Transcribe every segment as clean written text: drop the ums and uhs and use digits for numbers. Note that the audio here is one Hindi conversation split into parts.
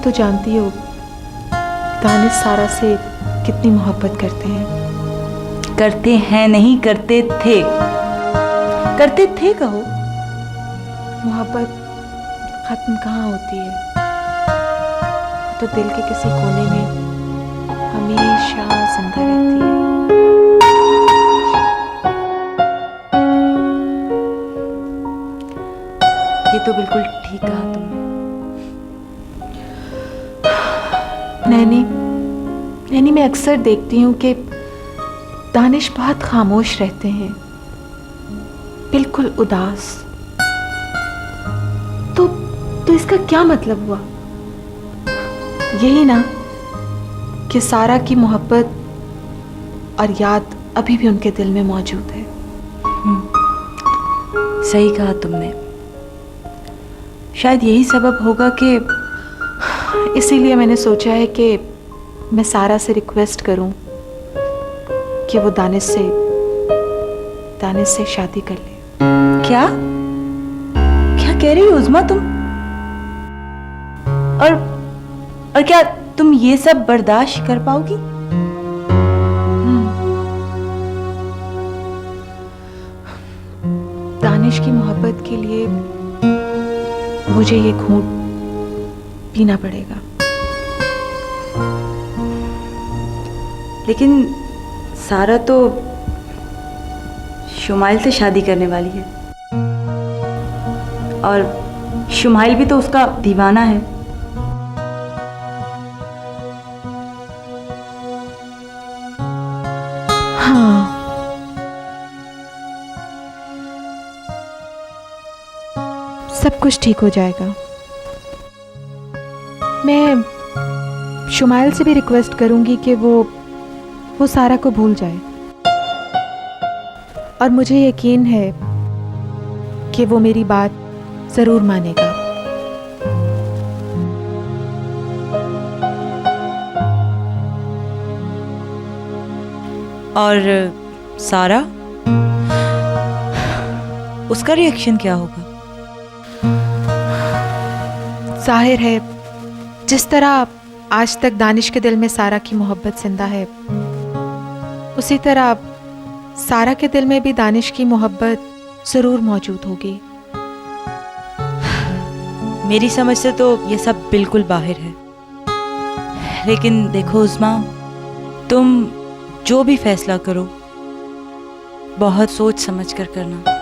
तो जानती हो दानिश सारा से कितनी मोहब्बत करते हैं। करते हैं नहीं, करते थे। करते थे कहो। मोहब्बत खत्म कहाँ होती है, तो दिल के किसी कोने में हमेशा जिंदा रहती है। ये तो बिल्कुल ठीक कहा तुमने। नैनी, मैं अक्सर देखती हूँ कि दानिश बहुत खामोश रहते हैं, बिल्कुल उदास। तो इसका क्या मतलब हुआ? यही ना कि सारा की मोहब्बत और याद अभी भी उनके दिल में मौजूद है। सही कहा तुमने। शायद यही सबब होगा कि इसीलिए मैंने सोचा है कि मैं सारा से रिक्वेस्ट करूं कि वो दानिश से शादी कर ले। क्या क्या कह रही हो उज़्मा तुम? और क्या तुम ये सब बर्दाश्त कर पाओगी? दानिश की मोहब्बत के लिए मुझे ये घूंट पीना पड़ेगा। लेकिन सारा तो शुमाइल से शादी करने वाली है, और शुमाइल भी तो उसका दीवाना है। हाँ, सब कुछ ठीक हो जाएगा। मैं शुमाइल से भी रिक्वेस्ट करूंगी कि वो सारा को भूल जाए, और मुझे यकीन है कि वो मेरी बात जरूर मानेगा। और सारा, उसका रिएक्शन क्या होगा? जाहिर है जिस तरह आज तक दानिश के दिल में सारा की मोहब्बत जिंदा है, उसी तरह सारा के दिल में भी दानिश की मोहब्बत जरूर मौजूद होगी। मेरी समझ से तो ये सब बिल्कुल बाहर है। लेकिन देखो उज़्मा, तुम जो भी फैसला करो बहुत सोच समझ कर करना।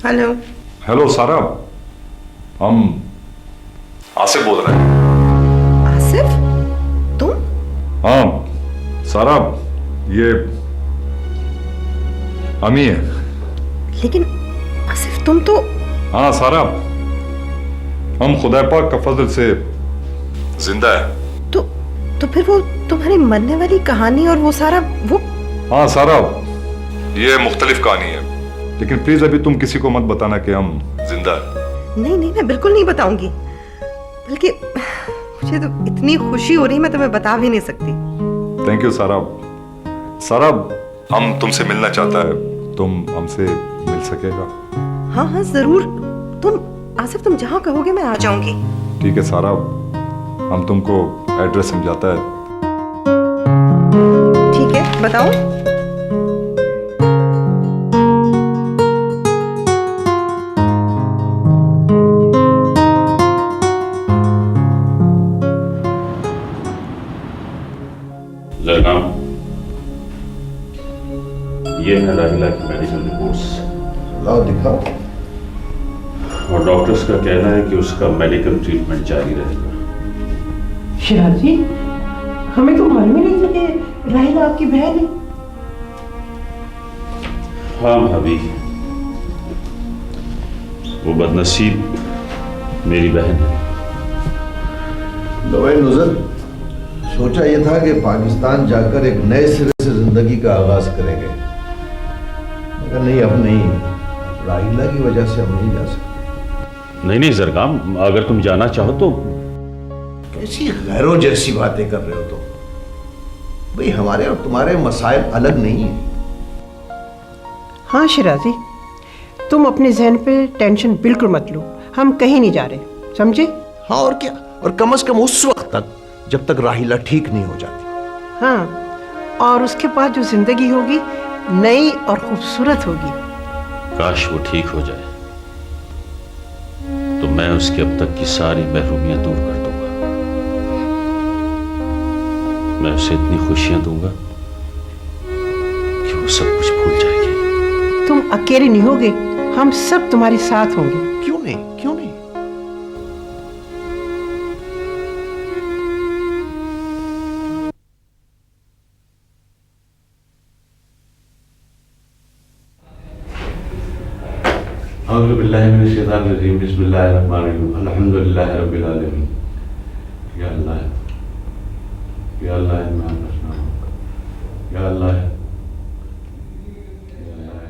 हेलो। हेलो सारा, हम आसिफ बोल रहे हैं। आसिफ, तुम? हाँ सारा, ये अमी है। लेकिन आसिफ तुम तो... हाँ सारा, हम खुदा पाक का फजल से जिंदा है। तो फिर वो तुम्हारी मरने वाली कहानी और वो सारा वो... हाँ सारा, ये मुख्तलिफ कहानी है, लेकिन प्लीज अभी तुम किसी को मत बताना कि हम जिंदा है। नहीं, मैं बिल्कुल नहीं बताऊंगी। बल्कि मुझे तो इतनी खुशी हो रही, मैं तुम्हें बता भी नहीं सकती। थैंक यू सारा। सारा, हम तुमसे मिलना चाहता है, तुम हमसे मिल सकेगा? हाँ जरूर। तुम आसिफ, तुम जहाँ कहोगे मैं आ जाऊंगी। ठीक है सारा, हम तुमको एड्रेस समझाता है। ठीक है, बताओ। जनाब, ये है राहिला की मेडिकल रिपोर्ट्स। लाओ दिखाओ। और डॉक्टर्स का कहना है कि उसका मेडिकल ट्रीटमेंट जारी रहेगा। शिराज जी, हमें तो मालूम ही नहीं था कि राहिला आपकी बहन है। हाँ भाभी, वो बदनसीब मेरी बहन है। तो भाई नुज़र, सोचा ये था कि पाकिस्तान जाकर एक नए सिरे से जिंदगी का आगाज करेंगे, मगर नहीं, अब नहीं। राहिला की वजह से हम नहीं जा सकते। नहीं जरगाम, अगर तुम जाना चाहो तो। कैसी गैरों जैसी बातें कर रहे हो तुम? भाई हमारे और तुम्हारे मसाइल अलग नहीं है। हाँ शिराजी, तुम अपने जहन पे टेंशन बिल्कुल मत लो, हम कहीं नहीं जा रहे, समझे? हाँ और क्या, और कम से कम उस वक्त तक जब तक राहिला ठीक नहीं हो जाती। हाँ, और उसके बाद जो जिंदगी होगी नई और खूबसूरत होगी। काश वो ठीक हो जाए तो मैं उसकी अब तक की सारी महरूमियां दूर कर दूंगा। मैं उसे इतनी खुशियां दूंगा कि वो सब कुछ भूल जाएगी। तुम अकेले नहीं होगे, हम सब तुम्हारे साथ होंगे। क्यों नहीं, क्यों नहीं? औज़ु बिल्लाहि मिनश शैतानिर रजीम, बिस्मिल्लाहिर रहमानिर रहीम, अल्हम्दुलिल्लाहि रब्बिल आलमीन। या अल्लाह, या अल्लाह, मैं बचना हूं। या अल्लाह, या अल्लाह,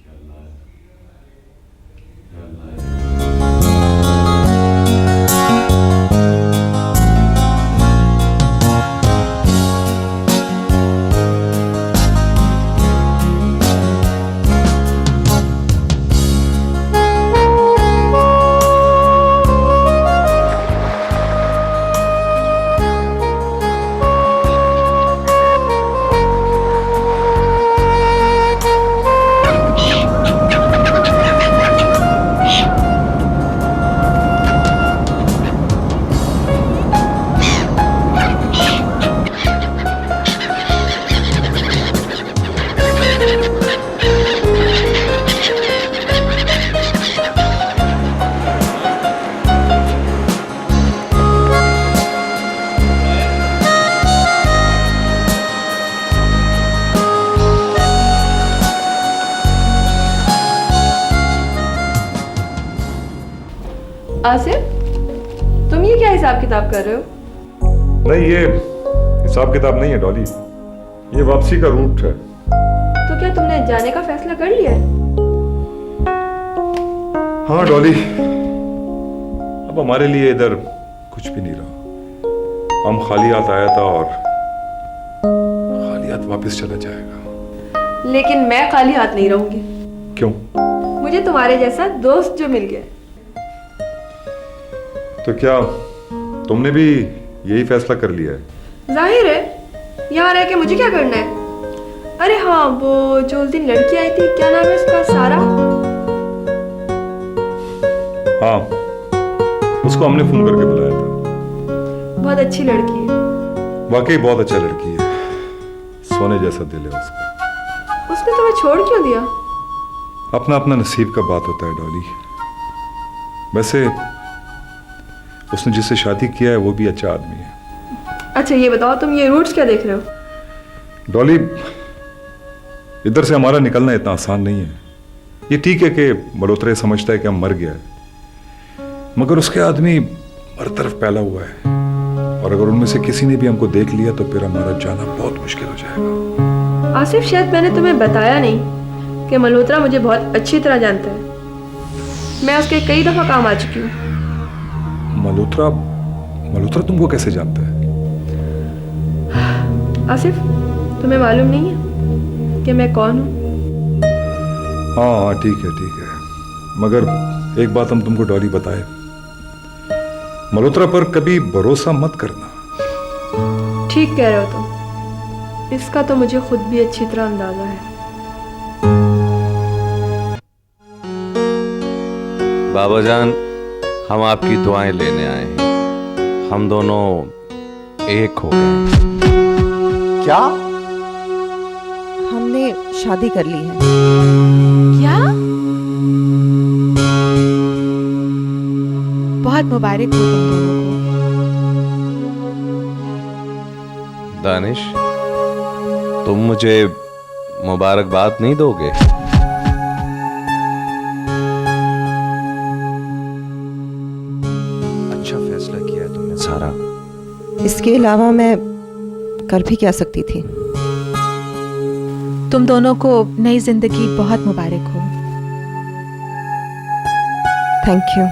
या अल्लाह, या अल्लाह। आसिफ, तुम ये क्या हिसाब किताब कर रहे हो? नहीं, ये हिसाब किताब नहीं है डॉली, ये वापसी का रूट है। तो क्या तुमने जाने का फैसला कर लिया है? हाँ डॉली, अब हमारे लिए इधर कुछ भी नहीं रहा। हम खाली हाथ आया था और खाली हाथ वापस चला जाएगा। लेकिन मैं खाली हाथ नहीं रहूंगी। क्यों? मुझे तुम्हारे जैसा दोस्त जो मिल गया। तो क्या तुमने भी यही फैसला कर लिया है? जाहिर है, यहाँ रह के मुझे क्या करना है? अरे हाँ, वो जो उस दिन लड़की आई थी, क्या नाम है उसका? सारा। हाँ, उसको हमने फोन करके बुलाया था। बहुत अच्छी लड़की है। वाकई बहुत अच्छा लड़की है, सोने जैसा दिल है उसका। उसने तुम्हें छोड़ क्यों दिया? अपना अपना नसीब का बात होता है डॉली। वैसे उसने जिससे शादी किया है वो भी अच्छा आदमी है। अच्छा ये बताओ, तुम ये रूट्स क्या देख रहे हो? डॉली, इधर से हमारा निकलना इतना आसान नहीं है। ये ठीक है कि मल्होत्रा समझता है कि हम मर गया है, मगर उसके आदमी हर तरफ फैला हुआ है, और अगर उनमें से किसी ने भी हमको देख लिया तो फिर हमारा जाना बहुत मुश्किल हो जाएगा। आसिफ, शायद मैंने तुम्हें बताया नहीं कि मल्होत्रा मुझे बहुत अच्छी तरह जानता है। मैं उसके कई दफा काम आ चुकी हूँ। मल्होत्रा तुमको कैसे जानता है? आसिफ, तुम्हें मालूम नहीं है कि मैं कौन हूँ? हाँ ठीक है, मगर एक बात हम तुमको डॉली बताए, मल्होत्रा पर कभी भरोसा मत करना। ठीक कह रहे हो तुम, इसका तो मुझे खुद भी अच्छी तरह अंदाजा है। बाबा जान, हम आपकी दुआएं लेने आए हैं। हम दोनों एक हो गए। क्या? हमने शादी कर ली है। क्या? बहुत मुबारक हो तुम दोनों को। दानिश, तुम मुझे मुबारकबाद नहीं दोगे? अच्छा फैसला किया है तुमने सारा। इसके अलावा मैं कर भी क्या सकती थी। तुम दोनों को नई जिंदगी बहुत मुबारक हो। Thank you.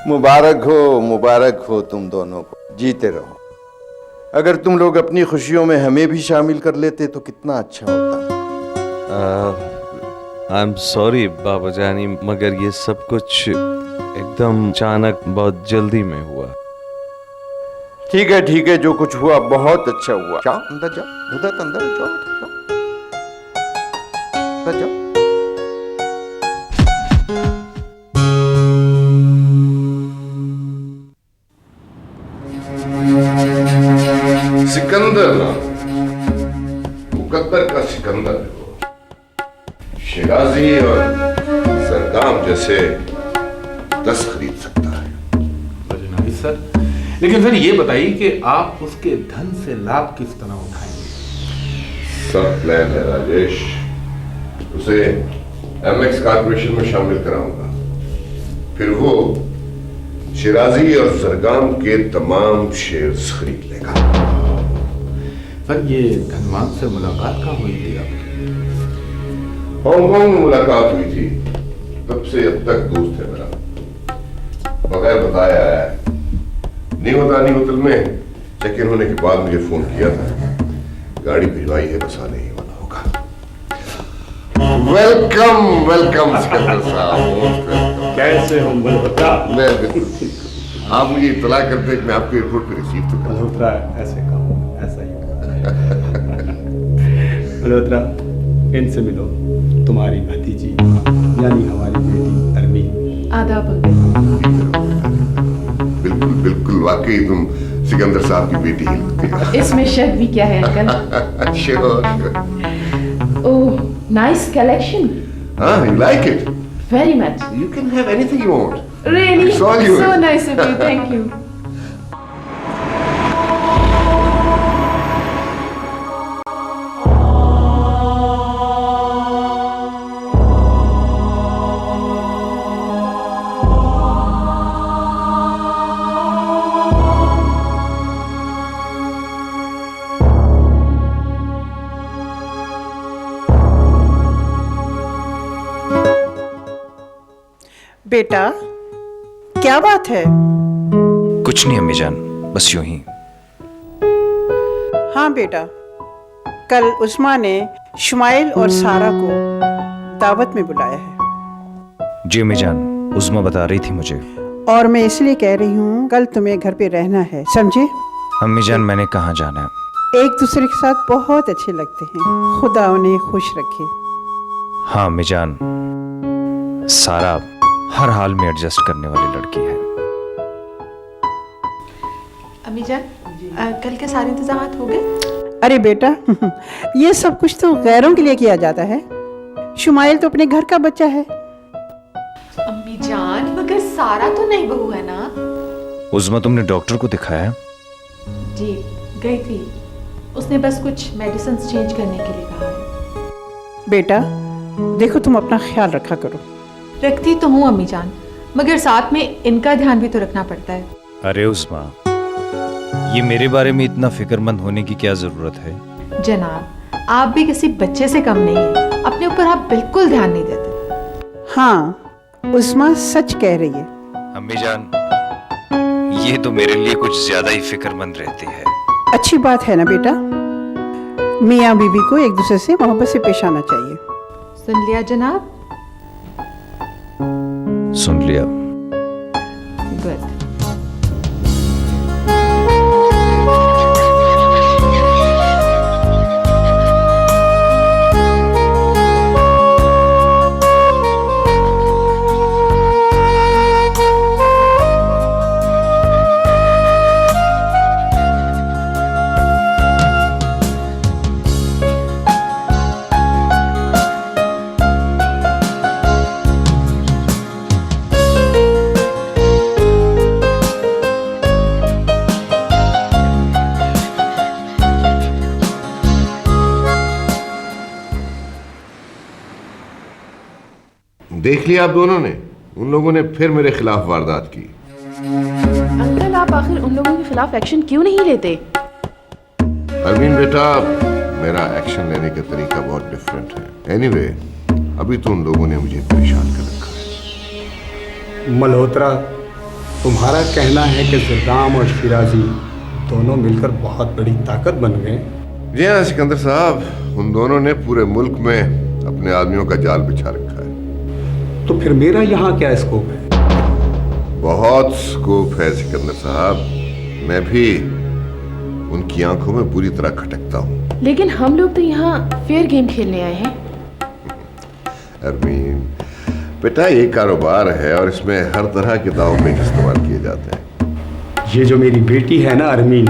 मुबारक हो तुम दोनों को, जीते रहो। अगर तुम लोग अपनी खुशियों में हमें भी शामिल कर लेते तो कितना अच्छा होता। आई एम सॉरी बाबा जानी, मगर ये सब कुछ एकदम अचानक बहुत जल्दी में हुआ। ठीक है, जो कुछ हुआ बहुत अच्छा हुआ। जाओ अंदर जाओ, उधर अंदर जाओ, अंदर जाओ। सिकंदर नाम, मुकद्दर का सिकंदर है वो। शिराजी और सरदाम जैसे 10 खरीद सकता है। अजनबी सर, लेकिन सर ये बताइए कि आप उसके धन से लाभ किस तरह उठाएंगे? सब प्लान है राजेश। उसे एमएक्स कॉर्पोरेशन में शामिल कराऊंगा, फिर वो शिराजी और सरगाम के तमाम शेयर्स खरीद लेगा। सर ये धनवान से मुलाकात कहाँ हुई थी आपकी? हांगकांग में मुलाकात हुई थी, तब से अब तक दोस्त है मेरा, बगैर बताया है। नीमतानी होटल में चेक इन होने के बाद मुझे फोन किया था, गाड़ी भिजवाई है, बस आने ही वाला होगा। वेलकम सिकंदर साहब। कैसे हो मल्होत्रा? मैं बिल्कुल, आप मुझे इत्तला करते कि मैं आपको एयरपोर्ट पे रिसीव तो कर। मल्होत्रा ऐसे कहो, ऐसा ही मल्होत्रा, इनसे मिलो, तुम्हारी भतीजी यानी हमारी बेटी अरमीन। आदाब। बिल्कुल वाकई तुम सिकंदर साहब की बेटी ही लगती हो। इसमें शक भी क्या है अंकल? श्योर। ओह, नाइस कलेक्शन। हाँ, you like it? Very much. You can have anything you want. Really? It's all yours. So nice of you. Thank you. बेटा, क्या बात है? कुछ नहीं अम्मी जान, बस यूं ही। हाँ बेटा, कल उस्मा ने शुमाइल और सारा को दावत में बुलाया है। जी अम्मी जान, उस्मा बता रही थी मुझे। और मैं इसलिए कह रही हूँ, कल तुम्हें घर पे रहना है, समझे? अम्मी जान, मैंने कहाँ जाना है? एक दूसरे के साथ बहुत अच्छे लगते हैं, खुदा उन्हें खुश रखे। हाँ अम्मी जान, सारा हर हाल में एडजस्ट करने वाली लड़की है। अम्मी जान, कल के सारे इंतजाम हो गए? अरे बेटा, ये सब कुछ तो गैरों के लिए किया जाता है। शुमाइल तो अपने घर का बच्चा है। अम्मी जान, मगर सारा तो नहीं बहू है ना? उस्मा, तुमने डॉक्टर को दिखाया? जी, गई थी। उसने बस कुछ मेडिसिन चेंज करने के लिए कहा है। बेटा देखो, तुम अपना ख्याल रखा करो। रखती तो हूँ अम्मी जान, मगर साथ में इनका ध्यान भी तो रखना पड़ता है। अरे उस्मा, ये मेरे बारे में इतना फिक्रमंद होने की क्या जरूरत है? जनाब, आप भी किसी बच्चे से कम नहीं है, अपने ऊपर आप बिल्कुल ध्यान नहीं देते। हाँ, उस्मा सच कह रही है। अम्मी जान, ये तो मेरे लिए कुछ ज्यादा ही फिक्रमंद रहती है। अच्छी बात है ना बेटा, मियाँ बीवी को एक दूसरे से मोहब्बत से पेश आना चाहिए। सुन लिया जनाब? सुन लिया। गुड। देख लिया आप दोनों ने, उन लोगों ने फिर मेरे खिलाफ वारदात की। अंकल आप आखिर उन लोगों के खिलाफ एक्शन क्यों नहीं लेते? अरमीन बेटा, मेरा एक्शन लेने का तरीका बहुत डिफरेंट है। एनीवे, अभी तो उन लोगों ने मुझे परेशान कर रखा है। मल्होत्रा, तुम्हारा कहना है कि ज़िर्दाम और शिराजी दोनों मिलकर बहुत बड़ी ताकत बन गए? जी हाँ सिकंदर साहब, उन दोनों ने पूरे मुल्क में अपने आदमियों का जाल बिछा रखा है। तो फिर मेरा यहाँ क्या स्कोप है? बहुत स्कोप है सिकंदर साहब। मैं भी उनकी आंखों में बुरी तरह खटकता हूँ। लेकिन हम लोग तो यहाँ फेयर गेम खेलने आए हैं। अरमीन बेटा, ये कारोबार है और इसमें हर तरह के दाव पेच इस्तेमाल किए जाते हैं। ये जो मेरी बेटी है ना अरमीन,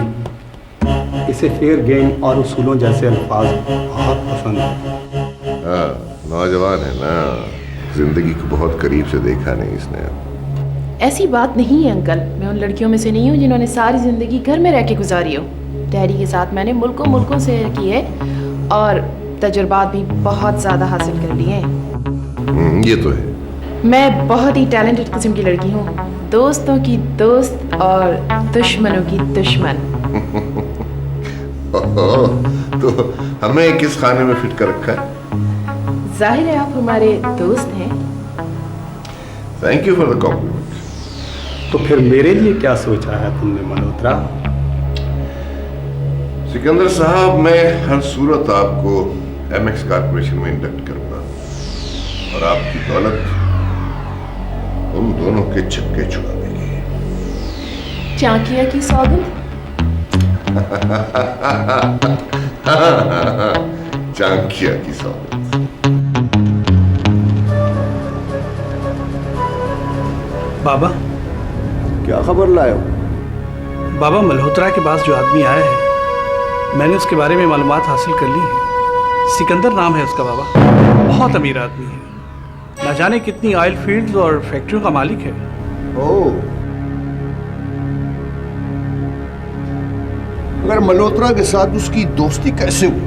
इसे फेयर गेम और उसूलों जैसे अल्फाज बहुत पसंद है। हाँ, नौजवान है ना, जिंदगी को बहुत करीब से देखा नहीं इसने। ऐसी बात नहीं है अंकल, मैं उन लड़कियों में से नहीं हूँ जिन्होंने सारी जिंदगी घर में रह के गुजारी हो। डैडी के साथ मैंने मुल्कों से की है और तजुर्बात भी बहुत ज़्यादा हासिल कर लिए हैं। ये तो है। मैं बहुत ही टैलेंटेड किस्म की लड़की हूँ, दोस्तों की दोस्त और दुश्मनों की दुश्मन। तो हमें किस खाने में फिट कर रखा है? जाहिर है आप हमारे दोस्त हैं। Thank you for the compliment. तो फिर मेरे लिए क्या सोचा है तुमने मल्होत्रा? सिकंदर साहब, मैं हर सूरत आपको एमएक्स कॉर्पोरेशन में इंडक्ट करूंगा और आपकी दौलत उन दोनों के छक्के छुड़ा देगी। चाकिया की सौगंध। चांकिया की सौगंध। बाबा, क्या खबर लाए हो? बाबा, मल्होत्रा के पास जो आदमी आया है, मैंने उसके बारे में मालूमात हासिल कर ली है। सिकंदर नाम है उसका बाबा। बहुत अमीर आदमी है, ना जाने कितनी ऑयल फील्ड्स और फैक्ट्रियों का मालिक है। ओह, मगर मल्होत्रा के साथ उसकी दोस्ती कैसे हुई?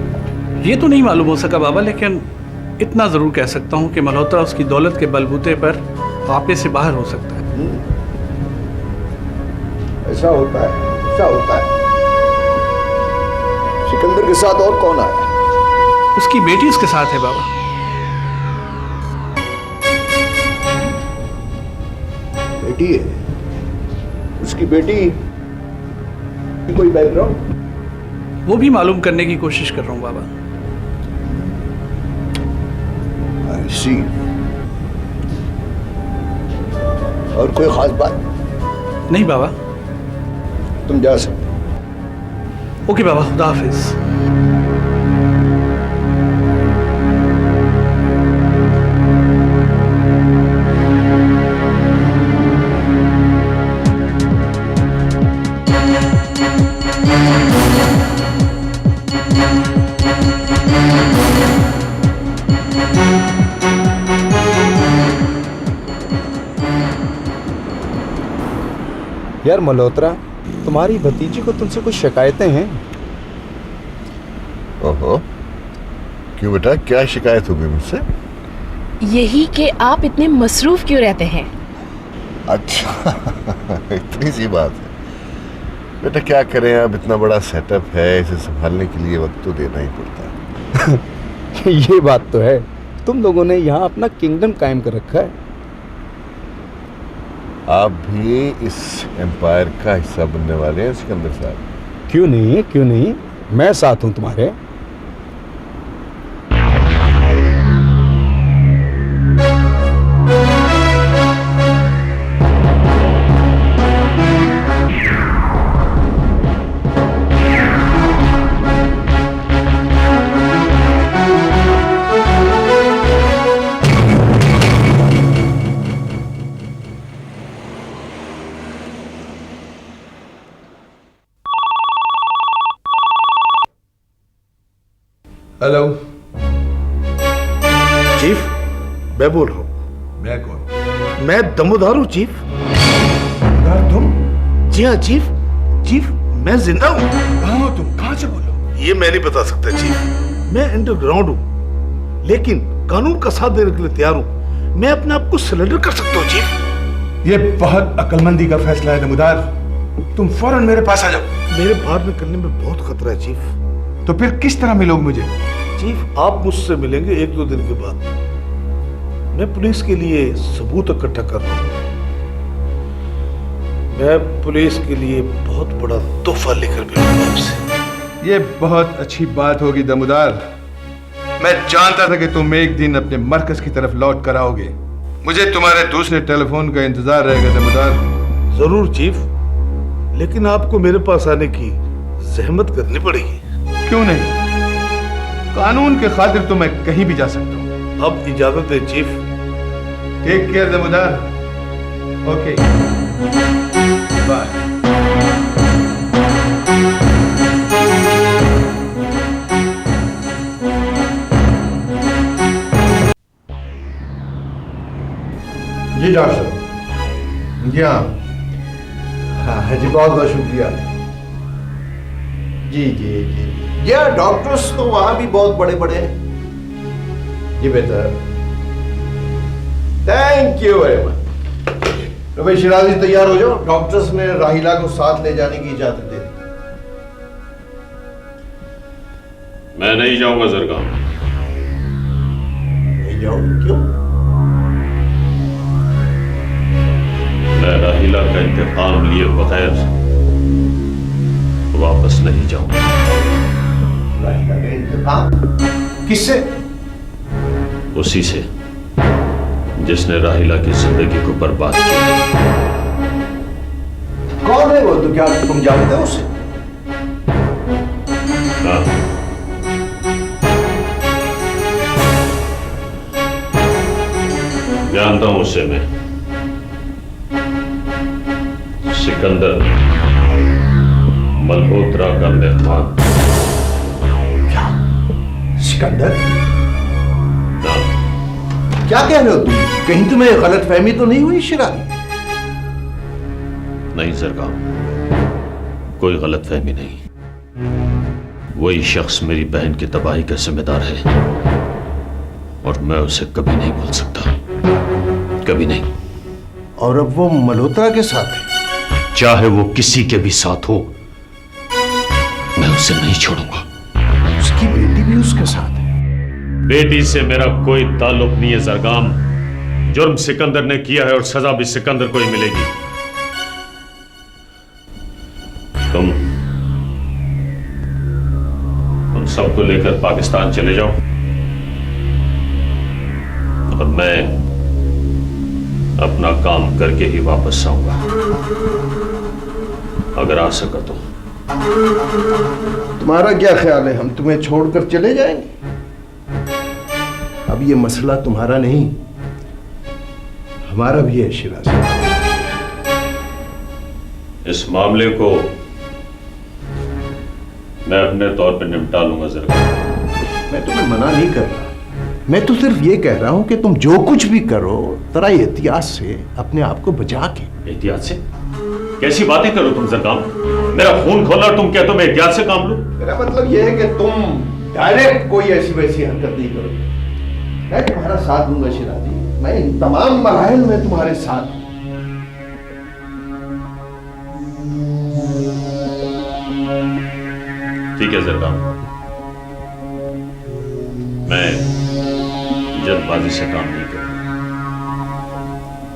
ये तो नहीं मालूम हो सका बाबा, लेकिन इतना जरूर कह सकता हूँ कि मल्होत्रा उसकी दौलत के बलबूते पर वापे से बाहर हो सकता है। ऐसा होता है, ऐसा होता है। सिकंदर के साथ और कौन आया? उसकी बेटी उसके साथ है बाबा। बेटी है? उसकी बेटी कोई बैकग्राउंड? वो भी मालूम करने की कोशिश कर रहा हूँ बाबा। I see। और कोई खास बात? नहीं बाबा। तुम जा सकते। ओके बाबा, खुदा हाफिज। यार मल्होत्रा, तुम्हारी भतीजी को तुमसे कुछ शिकायतें हैं? ओहो, क्यों बेटा, क्या शिकायत हो गई मुझसे? यही कि आप इतने मसरूफ क्यों रहते हैं। अच्छा इतनी सी बात है बेटा, क्या करें, अब इतना बड़ा सेटअप है, इसे संभालने के लिए वक्त तो देना ही पड़ता है। ये बात तो है, तुम लोगों ने यहाँ अपना किंगडम कायम कर रखा है। आप भी इस एम्पायर का हिस्सा बनने वाले हैं सिकंदर साहब। क्यों नहीं, क्यों नहीं, मैं साथ हूं तुम्हारे। हेलो चीफ, मैं बोल रहा हूँ। मैं कौन? मैं दमोदार हूँ चीफ। तुम? जी हाँ चीफ, चीफ मैं जिंदा हूँ। कहाँ हो तुम? कहाँ से बोलो? ये मैं नहीं बता सकता चीफ, मैं अंडरग्राउंड हूँ, लेकिन कानून का साथ देने के लिए तैयार हूँ। मैं अपने आप को सरेंडर कर सकता हूँ चीफ। ये बहुत अक्लमंदी का फैसला है दमुदार। तुम फौरन मेरे पास आ जाओ। मेरे बाहर निकलने में बहुत खतरा है चीफ। तो फिर किस तरह मिलोगे मुझे? चीफ, आप मुझसे मिलेंगे 1-2 दिन के बाद। मैं पुलिस के लिए सबूत इकट्ठा कर रहा हूँ। मैं पुलिस के लिए बहुत बड़ा तोहफा लेकर मिलूंगा आपसे। ये बहुत अच्छी बात होगी दमुदार। मैं जानता था कि तुम एक दिन अपने मरकज की तरफ लौट कर आओगे। मुझे तुम्हारे दूसरे टेलीफोन का इंतजार रहेगा दमुदार। जरूर चीफ, लेकिन आपको मेरे पास आने की जहमत करनी पड़ेगी। क्यों नहीं? कानून के खातिर तो मैं कहीं भी जा सकता हूँ। अब इजाजत है चीफ। टेक केयर दमुदार। Okay, bye. जी डॉक्टर साहब। जी हाँ जी, बहुत बहुत शुक्रिया। जी जी जी जी, डॉक्टर्स तो वहां भी बहुत बड़े बड़े हैं। जी बेहतर, थैंक यू वेरी मच। तो भाई शिराजी तैयार हो जाओ, डॉक्टर्स ने राहिला को साथ ले जाने की इजाजत दे दी। मैं नहीं जाऊंगा जरगाम। नहीं जाओगे? क्यों? मैं राहिला का इंतकाम लिए बगैर वापस नहीं जाऊंगा। राहिला का इंतकाम? किससे? उसी से जिसने राहिला की जिंदगी को बर्बाद किया। कौन है वो? तो क्या तुम जानते हो उसे? हाँ, जानता हूं उसे मैं। सिकंदर मल्होत्रा का मेहमान। क्या? सिकंदर? हाँ। क्या कह रहे हो तुम? कहीं तुम्हें गलत फहमी तो नहीं हुई शिराजी? नहीं जरगाम, कोई गलत फहमी नहीं। वही शख्स मेरी बहन की तबाही का जिम्मेदार है और मैं उसे कभी नहीं भूल सकता, कभी नहीं। और अब वो मल्होत्रा के साथ है? चाहे वो किसी के भी साथ हो, मैं उसे नहीं छोड़ूंगा। उसकी बेटी भी उसके साथ है? बेटी से मेरा कोई ताल्लुक नहीं है जरगाम। जुर्म सिकंदर ने किया है और सजा भी सिकंदर को ही मिलेगी। तुम सबको लेकर पाकिस्तान चले जाओ और मैं अपना काम करके ही वापस आऊंगा, अगर आ सका तो। तुम्हारा क्या ख्याल है, हम तुम्हें छोड़कर चले जाएंगे? अब ये मसला तुम्हारा नहीं, हमारा भी है शिराजी। इस मामले को मैं अपने तौर पर निपटा लूंगा जरा। मैं तुम्हें मना नहीं कर रहा, मैं तो सिर्फ ये कह रहा हूं कि तुम जो कुछ भी करो जरा एहतियात से, अपने आप को बचा के। एहतियात से? कैसी बातें करो तुम जरगाम? मेरा खून खोला और तुम कहते हो मैं एहतियात से काम लूं? मेरा मतलब यह है कि तुम डायरेक्ट कोई ऐसी वैसी हरकत नहीं करोगे। मैं तुम्हारा साथ दूंगा शिराजी, मैं इन तमाम मराहिल में तुम्हारे साथ हूं। ठीक है जरगाम, मैं जल्दबाजी से काम नहीं करूंगा,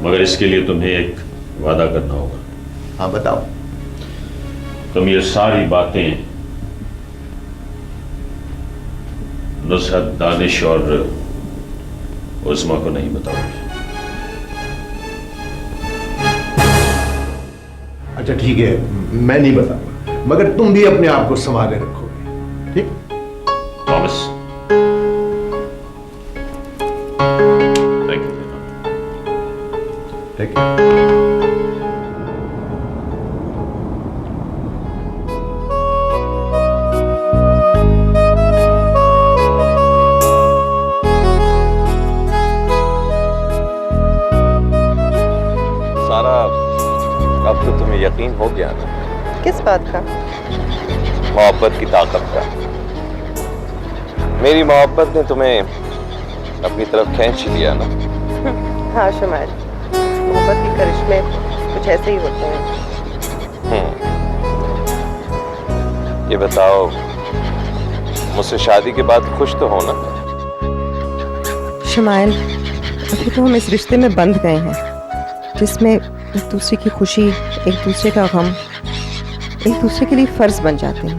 मगर इसके लिए तुम्हें एक वादा करना होगा। हाँ बताओ। तुम ये सारी बातें नुसरत, दानिश और उस्मा को नहीं बताओगे। अच्छा ठीक है, मैं नहीं बताऊंगा, मगर तुम भी अपने आप को संभाले रखोगे, ठीक? प्रॉमिस? ठीक है। सारा, अब तो तुम्हें यकीन हो गया ना किस बात का? मोहब्बत की ताकत का। मेरी मोहब्बत ने तुम्हें अपनी तरफ खींच लिया ना। हाँ शुमाइल, मोहब्बत के करिश्मे कुछ ऐसे ही होते हैं। ये बताओ, मुझसे शादी के बाद खुश तो हो ना? शुमाइल, अभी तो हम इस रिश्ते में बंध गए हैं जिसमें एक दूसरे की खुशी, एक दूसरे का गम एक दूसरे के लिए फर्ज बन जाते हैं।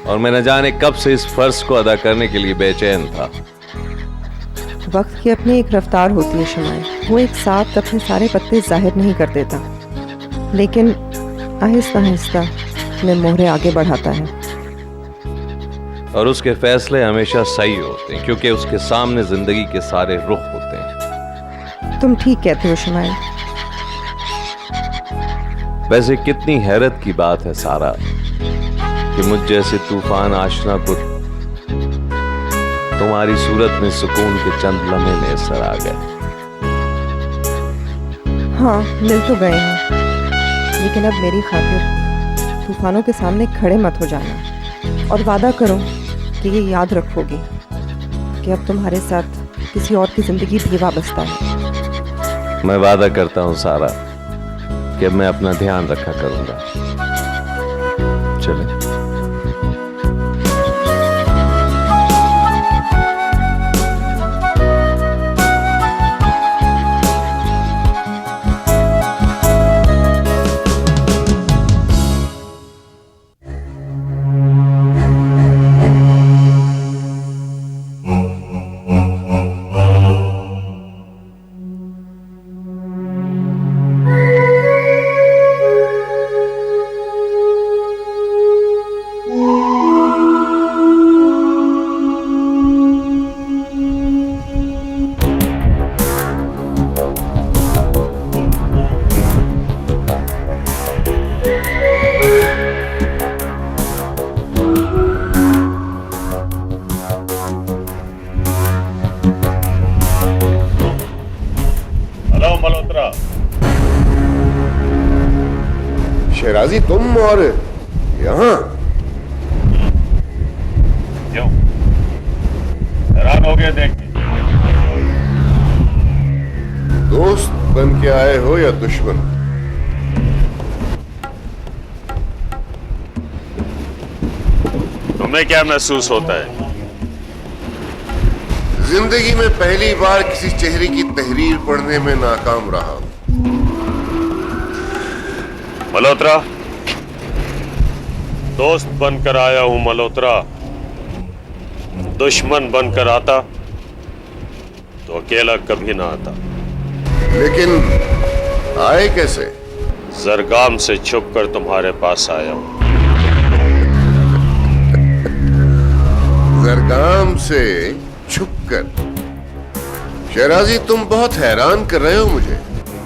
और मैं न जाने कब से इस फर्ज को अदा करने के लिए बेचैन था। वक्त की अपनी एक रफ्तार होती है शुमाइल, वो एक साथ अपने सारे पत्ते जाहिर नहीं कर देता, लेकिन आहिस्ता आहिस्ता अपने मोहरे आगे बढ़ाता है। और उसके फैसले हमेशा सही होते हैं क्योंकि उसके सामने जिंदगी के सारे रुख होते हैं। तुम ठीक कहते हो शुमाइल। वैसे कितनी हैरत की बात है सारा कि मुझ जैसे तूफान आशना को तुम्हारी सूरत में सुकून के चंद लम्हे मैसर आ गए। हाँ, मिल तो गए हैं, लेकिन अब मेरी खातिर तूफानों के सामने खड़े मत हो जाना और वादा करो कि ये याद रखोगे कि अब तुम्हारे साथ किसी और की जिंदगी भी वाबस्ता है। मैं वादा करता हूं सारा कि अब मैं अपना ध्यान रखा करूंगा। चले। शहराजी, तुम और यहाँ? क्यों हैरान हो गए देख के? दोस्त बन के आए हो या दुश्मन? तुम्हें क्या महसूस होता है? जिंदगी में पहली बार किसी चेहरे की तहरीर पढ़ने में नाकाम रहा हूं। मल्होत्रा, दोस्त बनकर आया हूं मल्होत्रा। दुश्मन बनकर आता तो अकेला कभी ना आता। लेकिन आए कैसे? जरगाम से छुपकर तुम्हारे पास आया हूं। जरगाम से छुपकर? शहराजी, तुम बहुत हैरान कर रहे हो मुझे।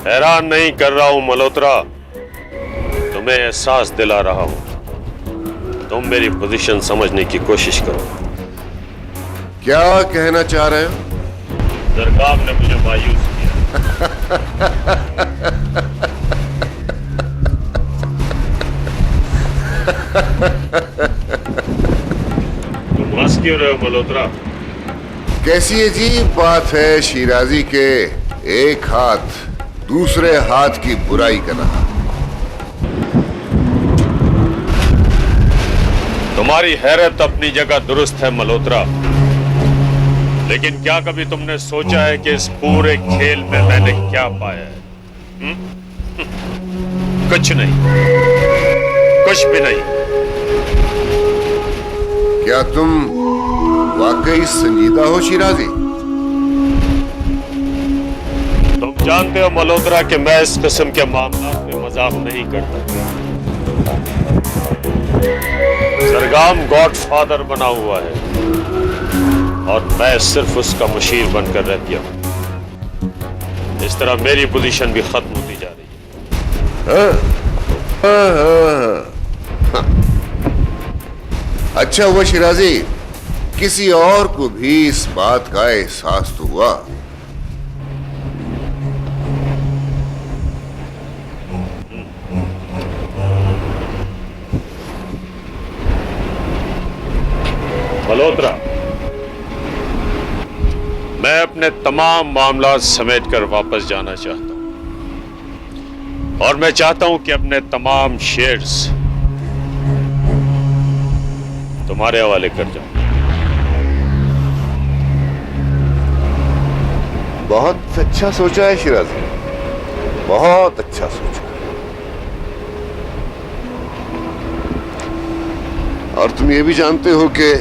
हैरान नहीं कर रहा हूं मल्होत्रा, तुम्हें एहसास दिला रहा हूं। तुम मेरी पोजीशन समझने की कोशिश करो। क्या कहना चाह रहे हो? जरगाम ने मुझे मायूस किया। तुम हंस क्यों रहे हो मल्होत्रा? कैसी अजीब बात है शिराजी के एक हाथ दूसरे हाथ की बुराई करना। तुम्हारी हैरत अपनी जगह दुरुस्त है मल्होत्रा, लेकिन क्या कभी तुमने सोचा है कि इस पूरे खेल में मैंने क्या पाया है? कुछ नहीं, कुछ भी नहीं। क्या तुम वाकई संजीदा हो शिराजी? तुम जानते हो मल्होत्रा कि मैं इस किस्म के मामलों में मजाक नहीं करता। जरगाम गॉडफादर बना हुआ है और मैं सिर्फ उसका मुशीर बनकर रह गया हूं। इस तरह मेरी पोजीशन भी खत्म होती जा रही है। अच्छा हुआ शिराजी, किसी और को भी इस बात का एहसास तो हुआ। मल्होत्रा, मैं अपने तमाम मामला समेट कर वापस जाना चाहता हूं। और मैं चाहता हूं कि अपने तमाम शेयर्स तुम्हारे हवाले कर जाऊं। बहुत अच्छा सोचा है शिराजी, बहुत अच्छा सोचा। और तुम ये भी जानते हो कि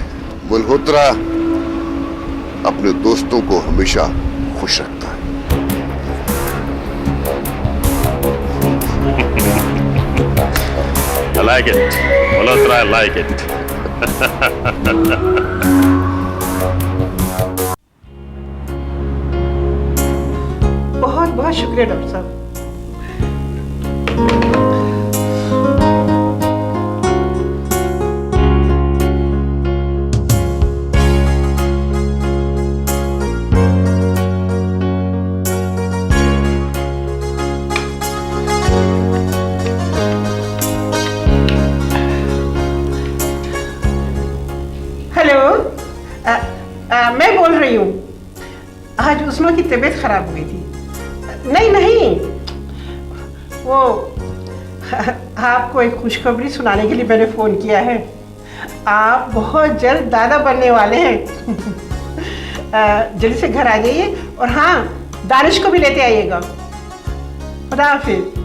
मल्होत्रा अपने दोस्तों को हमेशा खुश रखता है। I like it, Malhotra, I like it. बहुत बहुत शुक्रिया डॉक्टर साहब। मैं बोल रही हूँ, आज उस्मा की तबीयत खराब हो गई थी। नहीं, वो आपको एक खुशखबरी सुनाने के लिए मैंने फ़ोन किया है। आप बहुत जल्द दादा बनने वाले हैं। जल्दी से घर आ जाइए और हाँ, दानिश को भी लेते आइएगा। खुदा हाफिज़।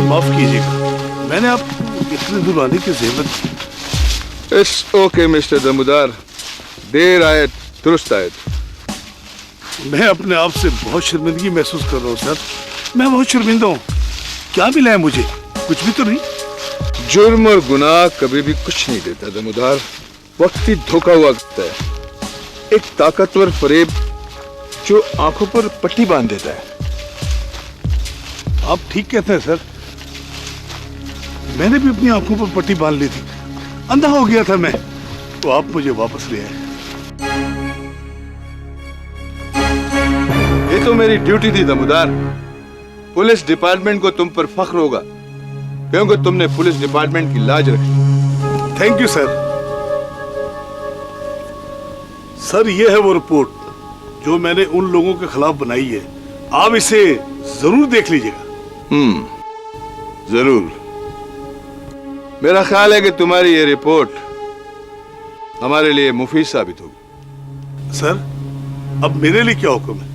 माफ कीजिएगा, मैंने आपको इतनी दूर आने की ज़रूरत। इट्स ओके मिस्टर दमुदार, देर आए दुरुस्त आए। मैं अपने आप से बहुत शर्मिंदगी महसूस कर रहा हूँ सर, मैं बहुत शर्मिंदा हूँ। क्या मिला है मुझे? कुछ भी तो नहीं। जुर्म और गुनाह कभी भी कुछ नहीं देता दमुदार, वक्त ही धोखा हुआ करता है। एक ताकतवर फरेब जो आंखों पर पट्टी बांध देता है। आप ठीक कहते हैं सर, मैंने भी अपनी आंखों पर पट्टी बांध ली थी, अंधा हो गया था मैं, तो आप मुझे वापस ले आए। ये तो मेरी ड्यूटी थी दमुदार। पुलिस डिपार्टमेंट को तुम पर फख्र होगा क्योंकि तुमने पुलिस डिपार्टमेंट की लाज रखी। Thank you sir. सर, ये है वो रिपोर्ट जो मैंने उन लोगों के खिलाफ बनाई है। आप इसे जरूर देख लीजिएगा। जरूर। मेरा ख्याल है कि तुम्हारी ये रिपोर्ट हमारे लिए मुफीद साबित होगी। सर, अब मेरे लिए क्या हुक्म है?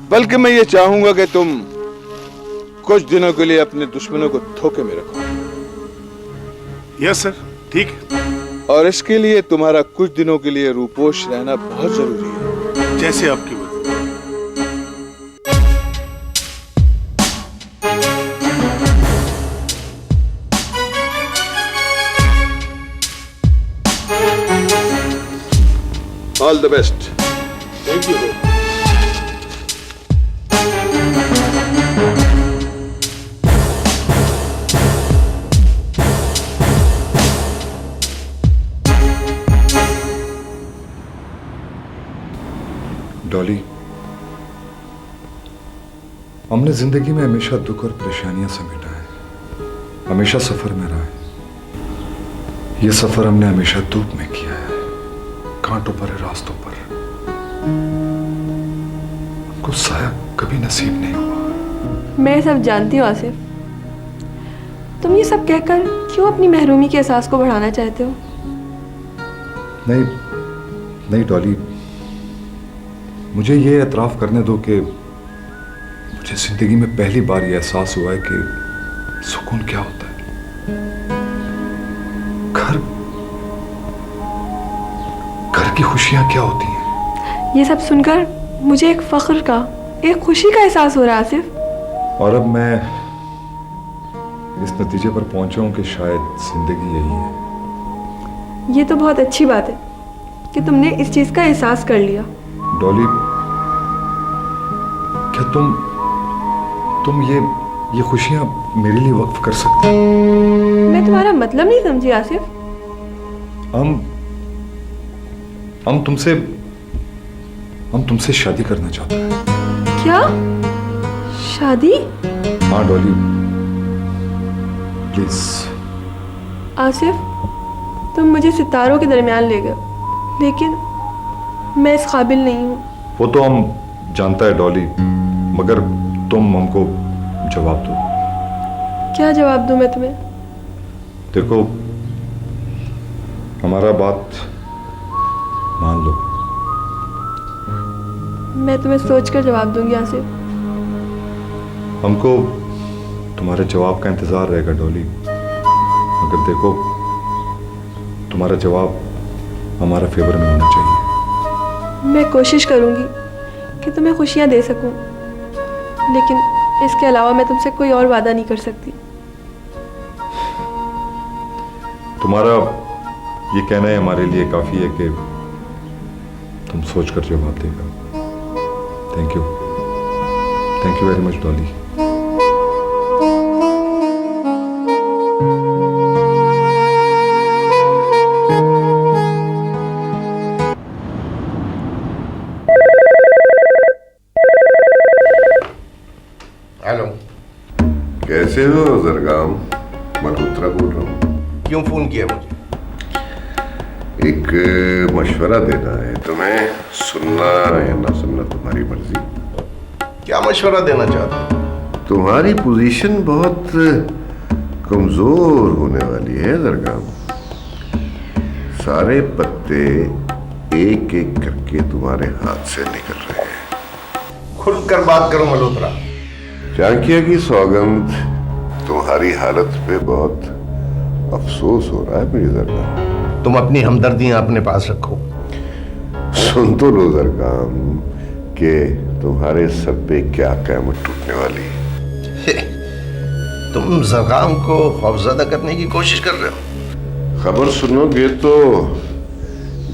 बल्कि मैं ये चाहूंगा कि तुम कुछ दिनों के लिए अपने दुश्मनों को धोखे में रखो। यस सर, ठीक है। और इसके लिए तुम्हारा कुछ दिनों के लिए रूपोश रहना बहुत जरूरी है। जैसे आपकी मर्जी। All the best. Thank you. Dolly, हमने जिंदगी में हमेशा दुख और परेशानियां समेटा है, हमेशा सफर में रहा है। यह सफर हमने हमेशा धूप में किया है, कांटों पर रास्तों पर। कुछ साया कभी नसीब नहीं हुआ। मैं सब जानती हूँ आसिफ, तुम ये सब कहकर क्यों अपनी महरूमी के एहसास को बढ़ाना चाहते हो? नहीं डॉली, मुझे ये एतराफ़ करने दो कि मुझे जिंदगी में पहली बार ये एहसास हुआ है कि सुकून क्या होता है। घर की खुशियां क्या होती हैं। ये सब सुनकर मुझे एक फख्र का, एक खुशी का एहसास हो रहा है आसिफ। और अब मैं इस नतीजे पर पहुंचा हूं कि शायद जिंदगी यही है। ये तो बहुत अच्छी बात है कि तुमने इस चीज का एहसास कर लिया। डॉली, क्या तुम ये खुशियां मेरे लिए वक्फ कर सकती हो? मैं तुम्हारा मतलब नहीं समझी आसिफ। हम तुमसे शादी करना चाहते हैं। क्या? शादी? हाँ डॉली, प्लीज। आसिफ, तुम मुझे सितारों के दरमियान ले गए, लेकिन मैं इस काबिल नहीं हूँ। वो तो हम जानता है डॉली, मगर तुम हमको जवाब दो। क्या जवाब दूँ मैं तुम्हें? देखो, हमारा बात मान लो। मैं तुम्हें सोचकर जवाब दूंगी आसिफ। हमको तुम्हारे जवाब का इंतजार रहेगा डॉली, मगर देखो, तुम्हारा जवाब हमारा फेवर में होना चाहिए। मैं कोशिश करूंगी कि तुम्हें खुशियां दे सकूं, लेकिन इसके अलावा मैं तुमसे कोई और वादा नहीं कर सकती। तुम्हारा ये कहना है हमारे लिए काफी है कि तुम सोचकर जवाब देगा। Thank you very much Dolly. Hello, कैसे हो जरगाम? मल्होत्रा बोल रहा हूँ। क्यों फोन किया मुझे? एक मशवरा देना है तुम्हें, सुनना या ना सुनना तुम्हारी मर्जी। क्या मशवरा देना चाहते हो? तुम्हारी पोजीशन बहुत कमजोर होने वाली है जरगाम। सारे पत्ते एक एक करके तुम्हारे हाथ से निकल रहे हैं। खुलकर बात करो मल्होत्रा। चाणक्य की सौगंध, तुम्हारी हालत पे बहुत अफसोस हो रहा है मेरी जरगाम। तुम अपनी हमदर्दियां अपने पास रखो। सुन तो लो जरगाम कि तुम्हारे सर पे क्या क़यामत टूटने वाली है। तुम जरगाम को खौफजदा करने की कोशिश कर रहे हो। खबर सुनोगे तो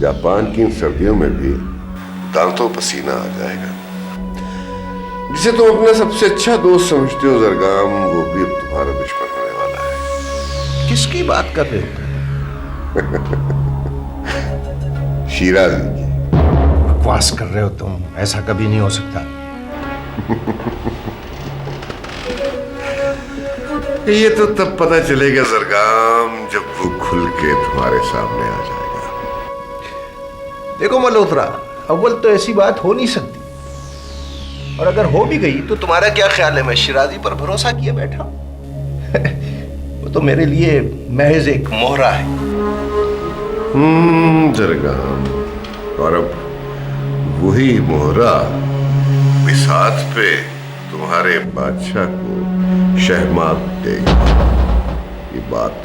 जापान की इन सर्दियों में भी दांतों पसीना आ जाएगा। जिसे तुम अपना सबसे अच्छा दोस्त समझते हो जरगाम, वो भी अब तुम्हारा दुश्मन होने वाला है। किसकी बात कर रहे हो? शीराजी की। बकवास कर रहे हो तुम, ऐसा कभी नहीं हो सकता। ये तो तब पता चलेगा जरगाम जब वो खुल के तुम्हारे सामने आ जाएगा। देखो मल्होत्रा, अव्वल तो ऐसी बात हो नहीं सकती, और अगर हो भी गई तो तुम्हारा क्या ख्याल है मैं शिराजी पर भरोसा किए बैठा? वो तो मेरे लिए महज एक मोहरा है। जरगाम, और अब वही मोहरा बिसात पे तुम्हारे बादशाह को शहमात देगा। ये बात